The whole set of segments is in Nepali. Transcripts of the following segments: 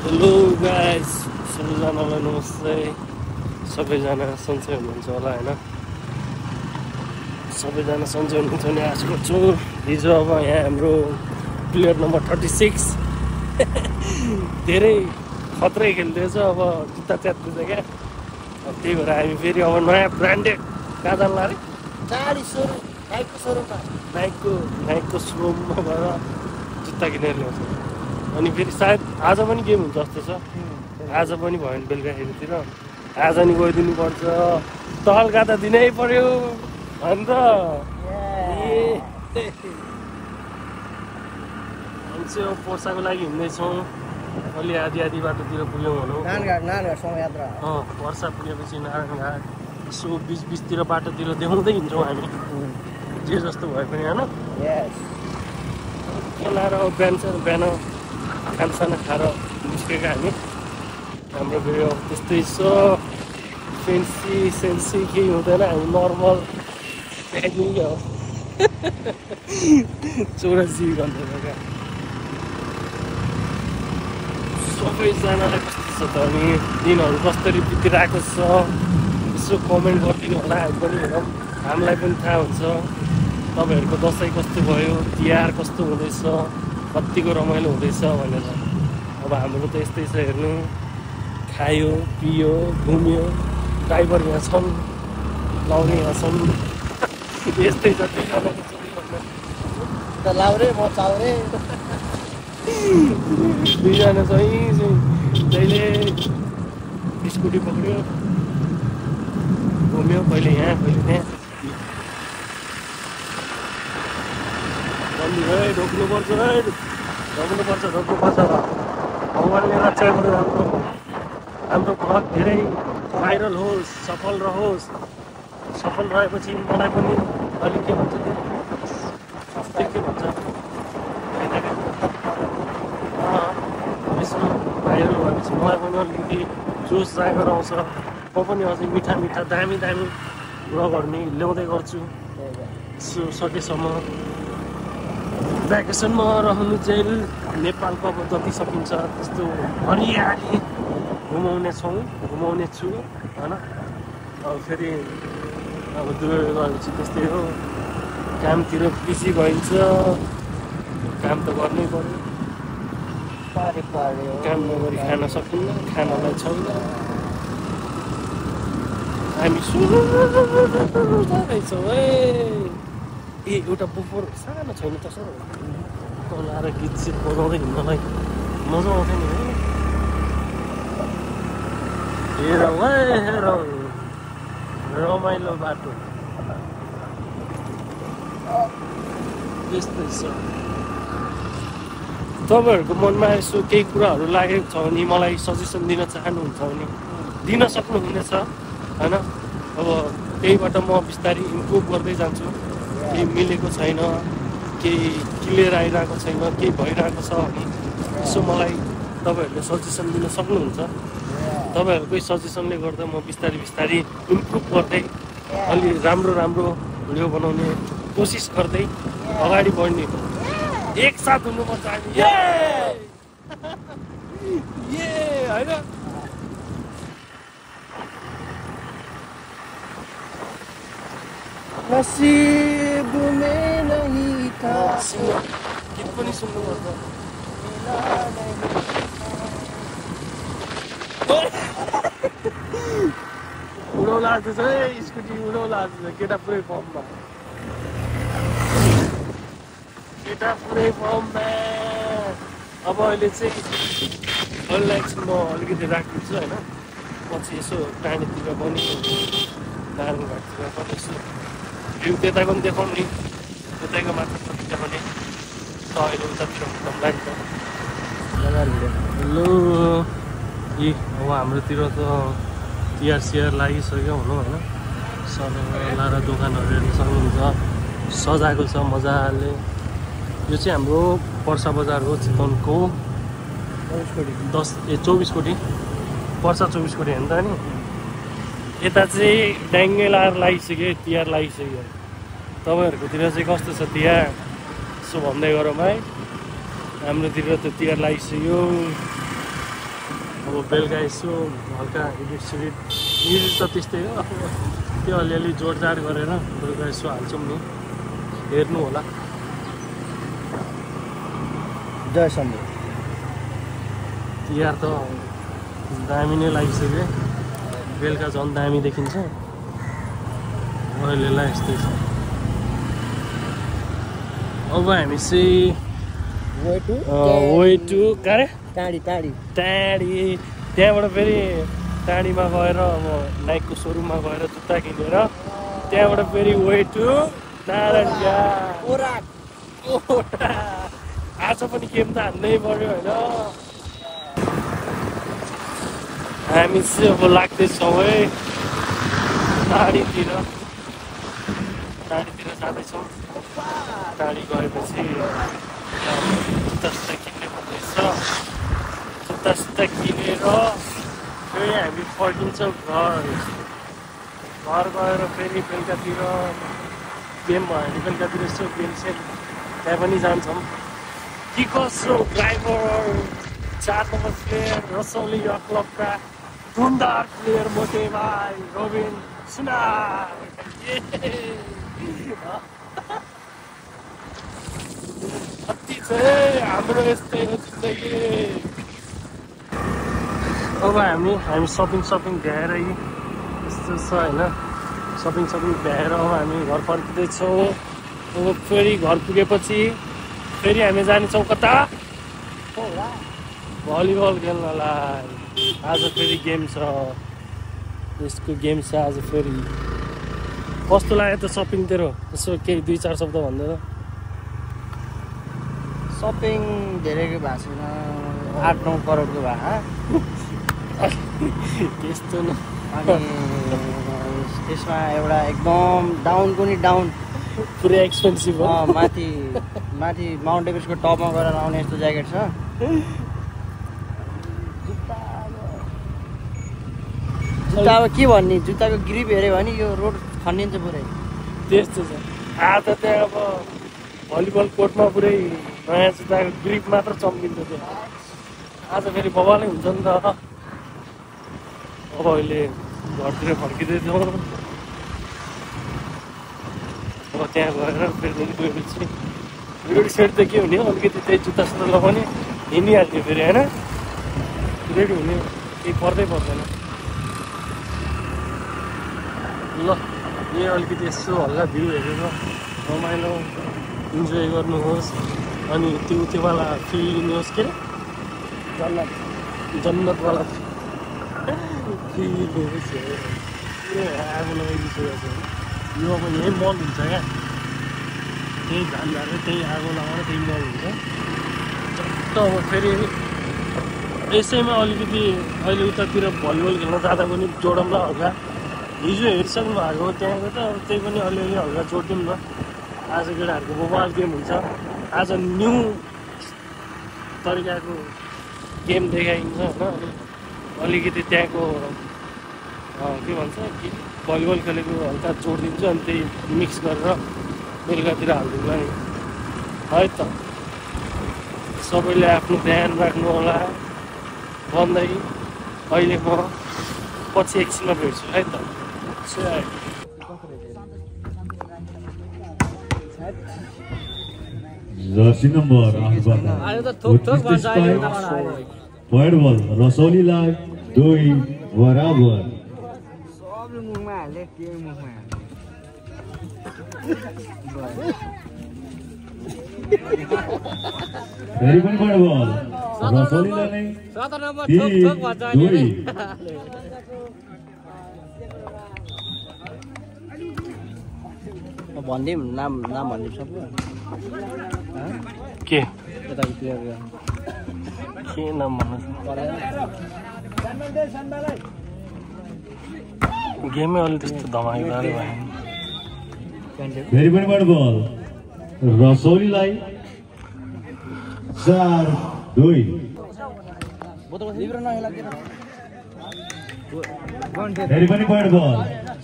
हेलो गाइस, सबैजनालाई नमस्ते। सबैजना सन्चै हुनुहुन्छ होला होइन? सबैजना सन्चै हुनुहुन्छ भने आशा गर्छु। हिजो अब यहाँ हाम्रो प्लेयर नम्बर 36 धेरै खत्रै खेल्दैछ। अब जुत्ता च्यात्दैछ क्या। त्यही भएर हामी फेरि अब नयाँ ब्रान्डेड कहाँ जान्ला अरे नाइकको सोरुममा गएर जुत्ता किनेर ल्याउँछ। अनि फेरि सायद आज पनि गेम हुन्छ जस्तो छ। आज पनि भयो भने बेलुकाखेरितिर आज नि गइदिनु पर्छ। तहल्का त दिनै पर्यो अन्त मान्छे पोर्साको लागि हिँड्दैछौँ। अलि आधी बाटोतिर पुग्यौँ भनौँ। वर्षा पुगेपछि नारायणघाट यसो बिचतिर बाटोतिर देखाउँदै हिँड्छौँ हामी, जे जस्तो भए पनि होइन। खेलाएर बिहान खानसाना खाएर निस्केका हामी। हाम्रो भिडियो त्यस्तै छ। फेन्सी केही हुँदैन। हामी नर्मल फ्यामिली हो। 84 घन्टा क्या। सबैजनालाई कस्तो छ त अनि दिनहरू कसरी बितिरहेको छ यसो कमेन्ट गरिदिनु होला। हामी पनि हेरौँ, हामीलाई पनि थाहा हुन्छ तपाईँहरूको दसैँ कस्तो भयो, तिहार कस्तो हुँदैछ, कतिको रमाइलो हुँदैछ भनेर। अब हाम्रो त यस्तै छ, हेर्नु खायो पियो घुम्यो। ड्राइभर यहाँ छन्, लाउने यहाँ छन्। यस्तै छ दुईजना चाहिँ जहिले स्कुटी पक्रियो घुम्यो, कहिले यहाँ कहिले त्यहाँ। रोक्नुपर्छ भगवान्ले रक्षा गर्नु। हाम्रो ब्लग धेरै भाइरल होस्, सफल रहोस्। सफल रहेपछि मलाई पनि अलिक के भन्छ के भन्छ यसो भाइरल भएपछि मलाई पनि अलिकति जोस जागर आउँछ। म पनि अझै मिठा दामी ब्लगहरू नि ल्याउँदै गर्छु सकेसम्म। भ्याकेसनमा रहनु जेल नेपालको अब जति सकिन्छ त्यस्तो हरियाली घुमाउने छु होइन। अब फेरि अब दुबई गएपछि त्यस्तै हो, कामतिर बिजी भइन्छ। काम त गर्नै पर्यो, काम नगरी खान सकिन्न, खानलाई छैन। हामी सुन्दैछौँ एउटा बुफोर सानो छैन त सर, तलाएर गीत बजाउँदै हिँड्नलाई मजा आउँछ नि। हेरौँ रमाइलो बाटो यस्तै छ। तपाईँहरूको मनमा यसो केही कुराहरू लागेको छ भने मलाई सजेसन दिन चाहनुहुन्छ भने दिन सक्नुहुनेछ होइन। अब त्यहीबाट म बिस्तारै इम्प्रुभ गर्दै जान्छु। केही मिलेको छैन, केही क्लियर आइरहेको छैन, केही भइरहेको छ भने यसो मलाई तपाईँहरूले सजेसन दिन सक्नुहुन्छ। तपाईँहरूकै सजेसनले गर्दा म बिस्तारै इम्प्रुभ गर्दै अलि राम्रो भिडियो बनाउने कोसिस गर्दै अगाडि बढ्ने। एकसाथ हुनुपर्छ हामी होइन। नसीब में नहीं था गीत पनि सुन्नुपर्छ। उडौ लाग्दैछ है स्कुटी, उडौ लाग्दैछ। केटा पुरै फर्ममा अब अहिले चाहिँ अनलाइन म अलिकति राखिदिन्छु होइन। पछि यसो टाढीतिर पनि नारायणघाटतिर पनि यसो भ्यू त्यताको पनि देखाउने, त्यताको मात्र देखाउने। त अहिले उतातिर हुँदा नि त। हेलो अब हाम्रोतिर त तिहार लागिसक्यो भनौँ होइन। लाएर दोकानहरू हेर्न सक्नुहुन्छ, सजाएको छ मजाले। यो चाहिँ हाम्रो पर्सा बजार हो, चितवनको 24 कोटी पर्सा 24 कोटी हेर्नु त नि। यता चाहिँ ड्याङ्गे लाएर लागिसक्यो, तिहार लागिसक्यो। तपाईँहरूकोतिर चाहिँ कस्तो छ तिहार यसो भन्दै गरौँ है। हाम्रोतिर त तिहार लागिसक्यो। अब बेलुका यसो हल्का एडिट त त्यस्तै हो त्यो अलिअलि जोडजाड गरेर बेलुका यसो हाल्छौँ नि हेर्नु होला जय शम्भु तिहार त दामी नै लागिसक्यो बेलुका झन् दामी देखिन्छ अहिलेलाई यस्तै छ अब हामी चाहिँ वे टु कहाँ रे टाढी त्यहाँबाट फेरि टाढीमा गएर अब नाइकको सोरुममा गएर जुत्ता किनेर त्यहाँबाट फेरि वे टु नारायणा आज पनि गेम त हान्नै पर्यो होइन हामी चाहिँ अब लाग्दैछौँ है टाढीतिर जाँदैछौँ टाढी गएपछि जुत्ता किन्ने भन्दैछ जुत्ता किनेर फेरि हामी फर्किन्छौँ घर गएर फेरि बेलुकातिर गेम भयो भने बेलुकातिर यसो गेम सेम त्यहाँ पनि जान्छौँ कि कसो ड्राइभर 4 नम्बर प्लेयर रसौली क्लबका धुनदार प्लेयर मोटे भाइ रोबिन सुनार कति चाहिँ हाम्रो यस्तै हो जिन्दगी अब हामी सपिङ भ्याएर यस्तो छ होइन सपिङ भ्याएर अब हामी घर फर्किँदैछौँ अब फेरि घर पुगेपछि फेरि हामी जानेछौँ कता भलिबल खेल्नलाई आज फेरि गेम छ यसको गेम छ आज फेरि कस्तो लाग्यो त सपिङतिर यसो केही 2-4 शब्द भन्दैन सपिङ धेरैको भएको छैन 8-9 करोडको भए त्यस्तो न अनि त्यसमा एउटा एकदम डाउनको नि डाउन पुरै एक्सपेन्सिभ हो माथि माउन्ट एभरेस्टको टपमा गएर आउने यस्तो ज्याकेट छ जुत्ता अब के भन्ने जुत्ताको ग्रिप हेऱ्यो भने यो रोड खनिन्छ पुरै त्यस्तो छ आज त्यहाँ अब भलिबल कोर्टमा पुरै नयाँ जुत्ताको ग्रिप मात्र चम्किन्छ त्यहाँ आज फेरि बबालै हुन्छ नि त अब अहिले घरतिर फर्किँदैछौँ अब त्यहाँ गएर फेरि रुम गएपछि रेडी सेट त के हुने अलिकति त्यही जुत्ता सुत्ता लगाउने हिँडिहाल्थ्यो फेरि होइन रेडी हुने केही पर्दैन ल यही अलिकति यसो हल्का भ्यू हेरेर रमाइलो इन्जोय गर्नुहोस् अनि त्योवाला फिल लिनुहोस् के जन्नतवाला फिल लिनुहोस् आगो लगाइदिइसकेको छ यो अब यही मल हुन्छ क्या त्यही धान झारेर त्यही आगो लगाएर त्यही मल हुन्छ जस्तो अब फेरि यसैमा अलिकति अहिले उतातिर भलिबल खेल्न जाँदा पनि जोडौँला हल्का हिजो हेरिसक्नु भएको हो त्यहाँको त त्यही पनि अलिअलि हल्का जोडिदिउँ न आज केटाहरूको मोबाइल गेम हुन्छ आज न्यू तरिकाको गेम देखाइन्छ होइन अनि अलिकति त्यहाँको के भन्छ कि भलिबल खेलेको हल्का जोडिदिन्छु अनि त्यही मिक्स गरेर बेलुकातिर हालिदिउँला नि है त सबैले आफ्नो ध्यान राख्नु होला भन्दै अहिले म पछि एकछिनमा भेट्छु है त जर्सी नम्बर पॉइंट बॉल रसौलीलाई 2 बराबर फेरि पनि पॉइंट बॉल रसौलीलाई 3-2 भनिदिउँ नाम भनिदिउँ सबै के यताको प्लेयर के नाम भन्नु गेमै अलि त्यस्तो धमाकेदार भयो फेरि पनि पॉइंट बॉल रसौलीलाई 4-2 फेरि पनि पॉइंट बॉल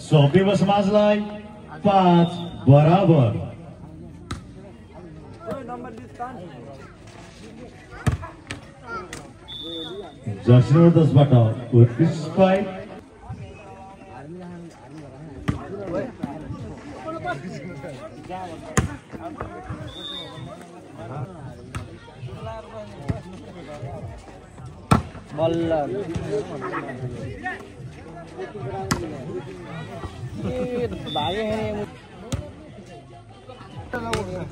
सोपेव समाजलाई 5 बराबर जर्सी नम्बर 10 बाट उत्कृष्ट स्पाइक बल्ल भागे हैं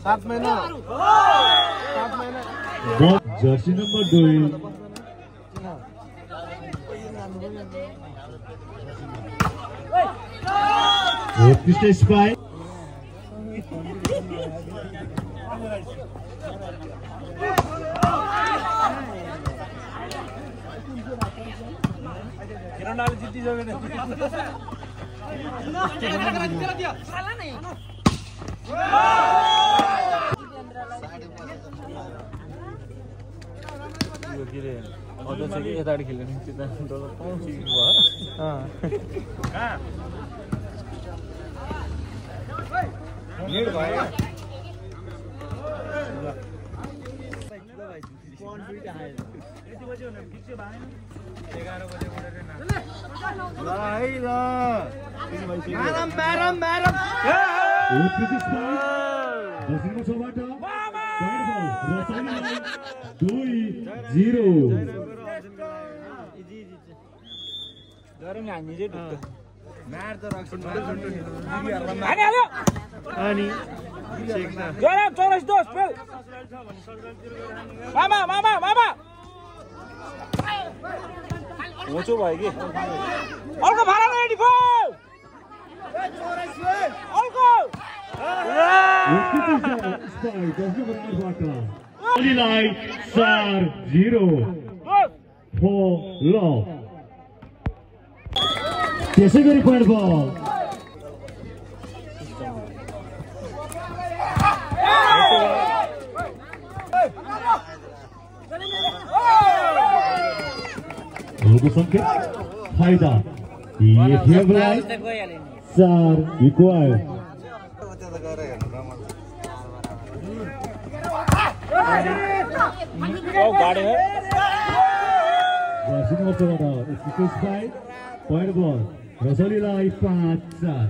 7 महीना जर्सी नम्बर 2 उत्कृष्ट स्पाइक यताबाट खेल्ने होचो भयो कि अर्को भाडा रेडी फो अर्को ओलीलाई 4-0 फलो त्यसै गरी पोइन्ट बल लोगों संख्या फायदा ये फेवलाई 4 रिक्वायर गाडी है जर्सी नम्बर 14 इसको स्पाइक पॉइंट बॉल रसोलीलाई 5-4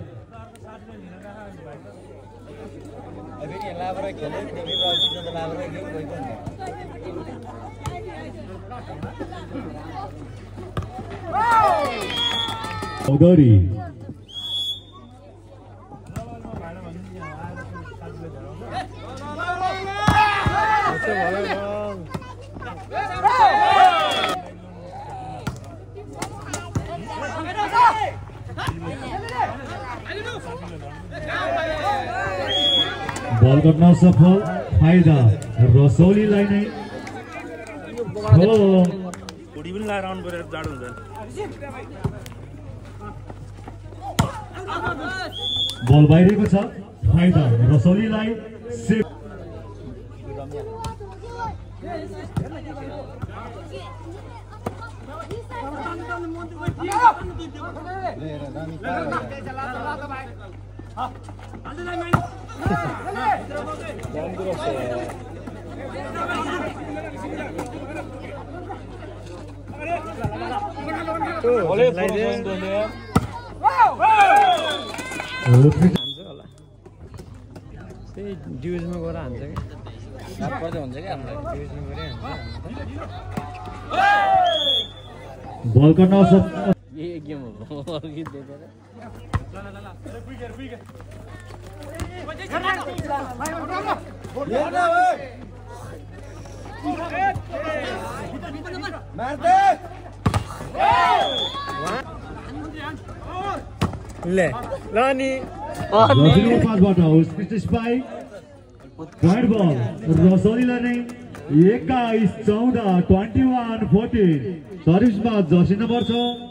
चौधरी बॉल करना सफल फायदा रसौलीलाई नै हो कुडी पनि ला राउन्ड गरेर जाडो हुन्छ बल बाहिरको छ फाइदा रसौलीलाई सेभ ड्युजमा गएर हान्छ कि पर्दा हुन्छ कि हामीलाई ड्युजमा गरे हान्छ बल गर्न ये गेम हो गीत देखेर ले लानी पाँचबाट उत्कृष्ट स्पाइक पॉइंट बॉल रसौलीलाई नै 21-14 21-14 सर्भिसमा जर्सी नम्बर 6